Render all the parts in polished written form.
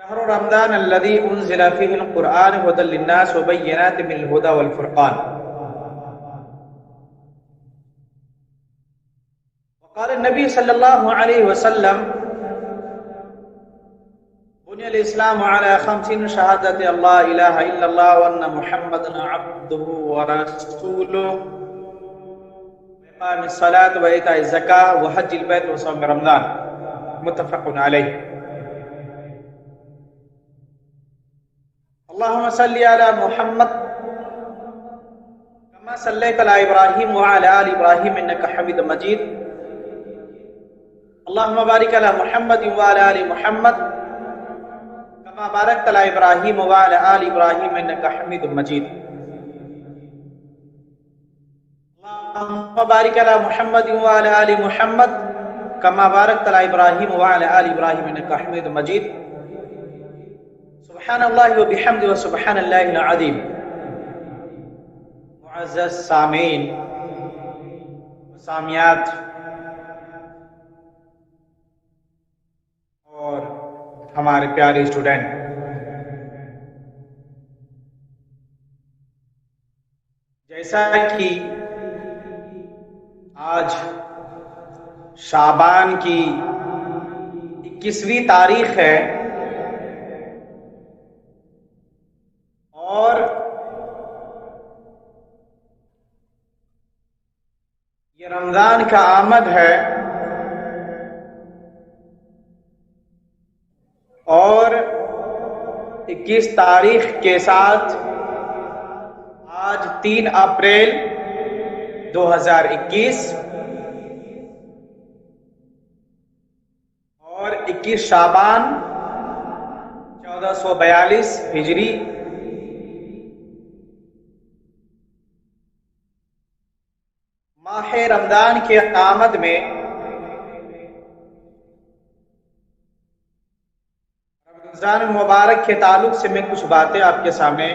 شهر رمضان الذي أنزل فيه القرآن هدى للناس وبينات من الهدى والفرقان. وقال النبي صلى الله عليه وسلم: بني الإسلام على 5: شهادة الله إله إلا الله وأن محمدا عبده ورسوله وإقام الصلاة وإيتاء الزكاة وحج البيت وصوم رمضان. متفق عليه. اللهم صل على محمد كما صليت على إبراهيم وعلى آل إبراهيم إنك حميد مجيد. اللهم بارك على محمد وعلى آل محمد كما باركت على إبراهيم وعلى آل إبراهيم إنك حميد مجيد. اللهم بارك على محمد وعلى آل محمد كما باركت على إبراهيم وعلى آل إبراهيم إنك حميد مجيد. سبحان اللہ و بحمد و سبحان اللہ العظیم. معزز سامعین و سامعات اور ہمارے پیارے اسٹوڈنٹ، جیسا کہ آج شعبان کی 21ویں تاریخ ہے اور یہ رمضان کا آمد ہے، اور 21 تاریخ کے ساتھ آج 3 اپریل 2021 اور 21 شعبان 1442 ہجری ماہ رمضان کے آمد میں رمضان مبارک کے تعلق سے میں کچھ باتیں آپ کے سامنے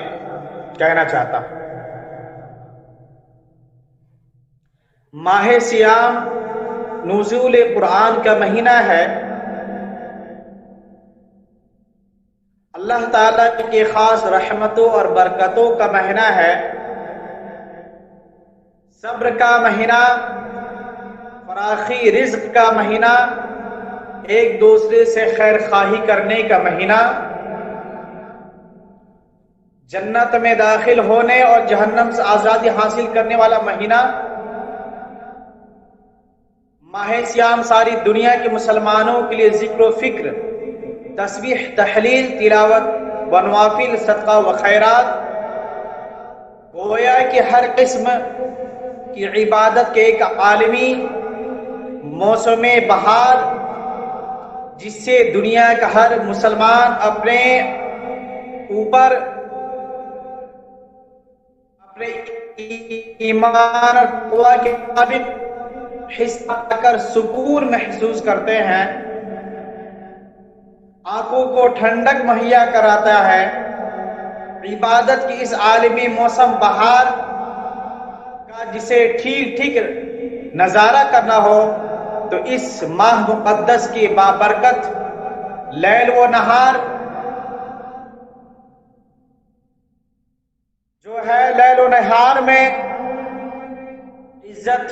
کہنا چاہتا ہوں. ماہ سیام نزول قرآن کا مہینہ ہے. اللہ تعالیٰ کی خاص رحمتوں اور برکتوں کا مہینہ ہے. صبر کا مہینہ، فراخی رزق کا مہینہ، ایک دوسرے سے خیر خواہی کرنے کا مہینہ، جنت میں داخل ہونے اور جہنم سے آزادی حاصل کرنے والا مہینہ. ماہ سیام ساری دنیا کے مسلمانوں کے لیے ذکر و فکر، تسبیح، تحلیل، تلاوت و نوافل، صدقہ و خیرات، گویا کہ ہر قسم کی عبادت کے ایک عالمی موسم بہار، جس سے دنیا کا ہر مسلمان اپنے اوپر اپنے ایمان اور تقوی کے مطابق حصہ کر سکون محسوس کرتے ہیں، آنکھوں کو ٹھنڈک مہیا کراتا ہے. عبادت کی اس عالمی موسم بہار کا جسے ٹھیک نظارہ کرنا ہو تو اس ماہ مقدس کی بابرکت لیل و نہار جو ہے، لیل و نہار میں عزت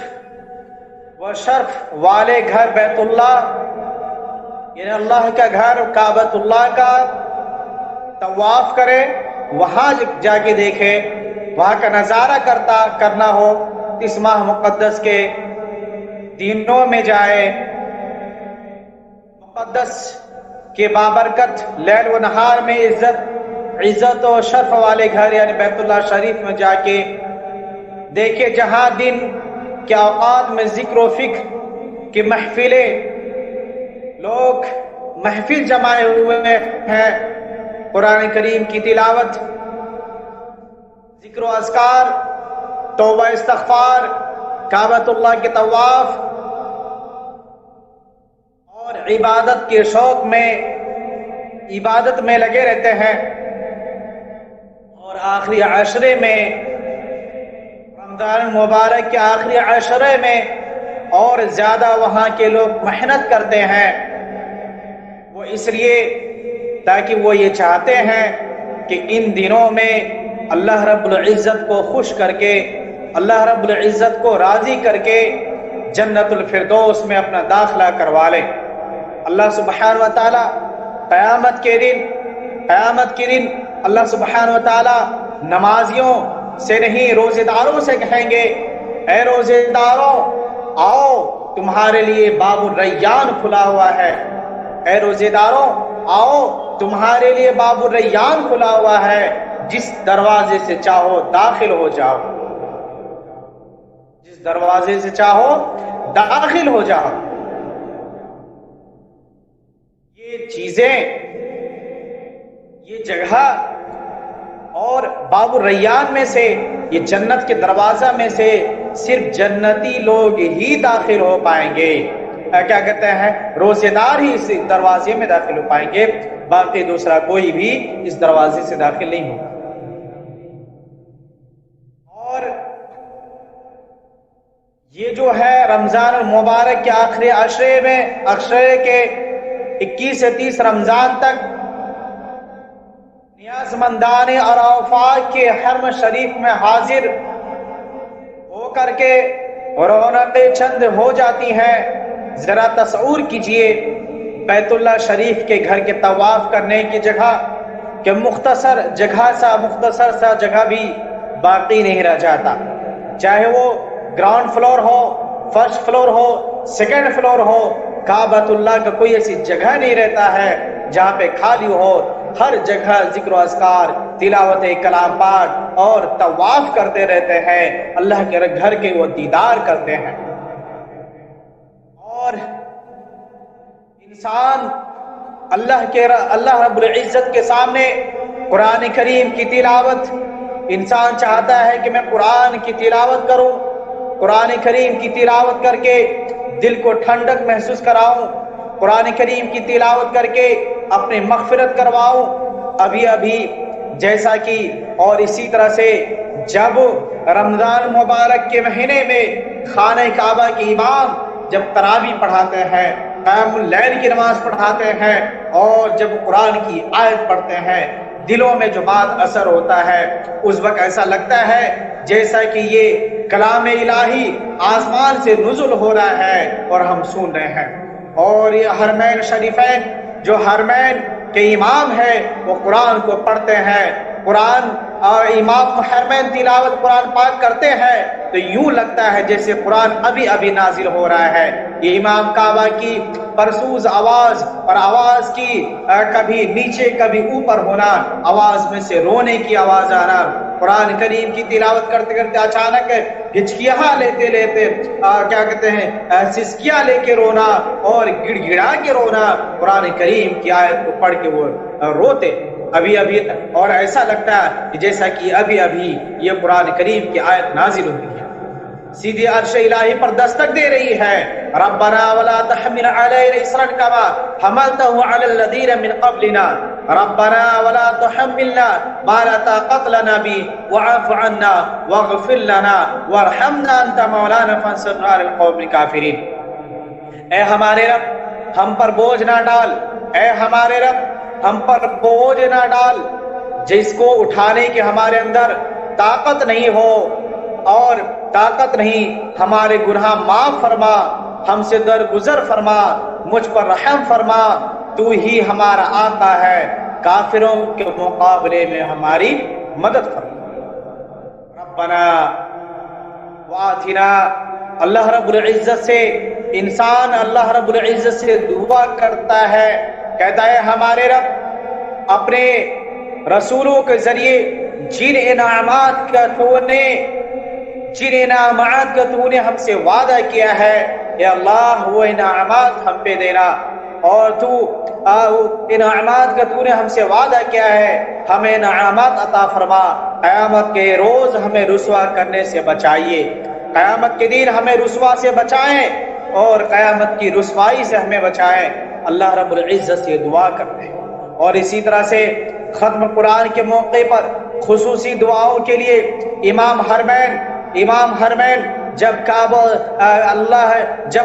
و شرف والے گھر بیت اللہ، یعنی اللہ کا گھر کعبۃ اللہ کا طواف کرے، وہاں جا کے دیکھے، وہاں کا نظارہ کرنا ہو، اس ماہ مقدس کے دنوں میں جائے، مقدس کے بابرکت لیل و نہار میں عزت و شرف والے گھر یعنی بیت اللہ شریف میں جا کے دیکھے، جہاں دن کے اوقات میں ذکر و فکر کی محفلیں، لوگ محفل جمائے ہوئے ہیں، قرآن کریم کی تلاوت، ذکر و اذکار، توبہ استغفار، کعبۃ اللہ کے طواف اور عبادت کے شوق میں عبادت میں لگے رہتے ہیں. اور آخری عشرے میں، رمضان مبارک کے آخری عشرے میں اور زیادہ وہاں کے لوگ محنت کرتے ہیں. وہ اس لیے تاکہ وہ یہ چاہتے ہیں کہ ان دنوں میں اللہ رب العزت کو خوش کر کے، اللہ رب العزت کو راضی کر کے جنت الفردوس میں اپنا داخلہ کروا لیں۔ اللہ سبحانہ و تعالی قیامت کے دن اللہ سبحانہ و تعالی نمازیوں سے نہیں، روزے داروں سے کہیں گے، اے روزے داروں آؤ تمہارے لیے باب الریان کھلا ہوا ہے، اے روزے داروں آؤ تمہارے لیے باب الریان کھلا ہوا ہے، جس دروازے سے چاہو داخل ہو جاؤ، جس دروازے سے چاہو داخل ہو جاؤ۔ یہ چیزیں، یہ جگہ اور باب الریان میں سے، یہ جنت کے دروازہ میں سے صرف جنتی لوگ ہی داخل ہو پائیں گے، کیا کہتے ہیں، روزے دار ہی اس دروازے میں داخل ہو پائیں گے، باقی دوسرا کوئی بھی اس دروازے سے داخل نہیں ہوگا۔ اور یہ جو ہے رمضان المبارک کے آخری عشرے کے 21 سے 30 رمضان تک نیاز مندان اور اوفاق کے حرم شریف میں حاضر ہو کر کے رونقیں چند ہو جاتی ہیں۔ ذرا تصور کیجئے بیت اللہ شریف کے گھر کے طواف کرنے کی جگہ کہ مختصر سا جگہ بھی باقی نہیں رہ جاتا، چاہے وہ گراؤنڈ فلور ہو، فرسٹ فلور ہو، سیکنڈ فلور ہو، کعبۃ اللہ کا کوئی ایسی جگہ نہیں رہتا ہے جہاں پہ خالی ہو، ہر جگہ ذکر و اذکار، تلاوت کلام پاک اور طواف کرتے رہتے ہیں، اللہ کے گھر کے وہ دیدار کرتے ہیں۔ اور انسان اللہ رب العزت کے سامنے قرآن کریم کی تلاوت، انسان چاہتا ہے کہ میں قرآن کی تلاوت کروں، قرآن کریم کی تلاوت کر کے دل کو ٹھنڈک محسوس کراؤں، قرآن کریم کی تلاوت کر کے اپنی مغفرت کرواؤں۔ ابھی جیسا کہ اور اسی طرح سے جب رمضان مبارک کے مہینے میں خانہ کعبہ کے امام جب تراویح پڑھاتے ہیں، قیام اللیل کی نماز پڑھاتے ہیں اور جب قرآن کی آیت پڑھتے ہیں، دلوں میں جو بات اثر ہوتا ہے اس وقت ایسا لگتا ہے جیسا کہ یہ کلام الہی آسمان سے نزول ہو رہا ہے اور ہم سن رہے ہیں۔ اور یہ حرمین شریفین جو حرمین کے امام ہے وہ قرآن کو پڑھتے ہیں، قرآن امام حرمین تلاوت قرآن پاک کرتے ہیں تو یوں لگتا ہے جیسے قرآن ابھی نازل ہو رہا ہے۔ یہ امام کعبہ کی پرسوز آواز اور آواز کی کبھی نیچے کبھی اوپر ہونا، آواز میں سے رونے کی آواز آنا، قرآن کریم کی تلاوت کرتے کرتے اچانک ہچکیاں لیتے کیا کہتے ہیں سسکیاں لے کے رونا اور گڑ گڑا کے رونا، قرآن کریم کی آیت کو پڑھ کے وہ روتے ابھی اور ایسا لگتا ہے کہ جیسا کہ ابھی یہ قرآن کریم کی آیت نازل ہوئی ہے، سیدھی عرش الہی پر دستک دے رہی ہے۔ ربنا ولا تحمل علینا اصرا کما حملته على الذين من قبلنا ربنا ولا تحملنا ما لا طاقة لنا به واعف عنا واغفر لنا وارحمنا انت مولانا فانصرنا على القوم الكافرين۔ اے ہمارے رب ہم پر بوجھ نہ ڈال، اے ہمارے رب ہم پر بوجھ نہ ڈال جس کو اٹھانے کی ہمارے اندر طاقت نہیں ہو اور طاقت نہیں، ہمارے گناہ معاف فرما، ہم سے درگزر فرما، مجھ پر رحم فرما، تو ہی ہمارا آقا ہے، کافروں کے مقابلے میں ہماری مدد فرما۔ ربنا وآتنا، اللہ رب العزت سے انسان اللہ رب العزت سے دعا کرتا ہے، کہتا ہے ہمارے رب اپنے رسولوں کے ذریعے جن انعامات کا تو نے ہم سے وعدہ کیا ہے، اے اللہ وہ انعامات ہم پہ دینا، اور تو انعامات کا تو نے ہم سے وعدہ کیا ہے ہمیں انعامات عطا فرما، قیامت کے روز ہمیں رسوا کرنے سے بچائیے، قیامت کے دن ہمیں رسوا سے بچائیں اور قیامت کی رسوائی سے ہمیں بچائیں۔ اللہ رب العزت سے دعا کرتے ہیں۔ اور اسی طرح سے ختم قرآن کے موقع پر خصوصی دعاؤں کے لیے امام حرمین جب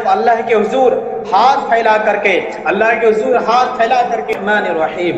اللہ کے حضور ہاتھ پھیلا کر کے الرحمن الرحیم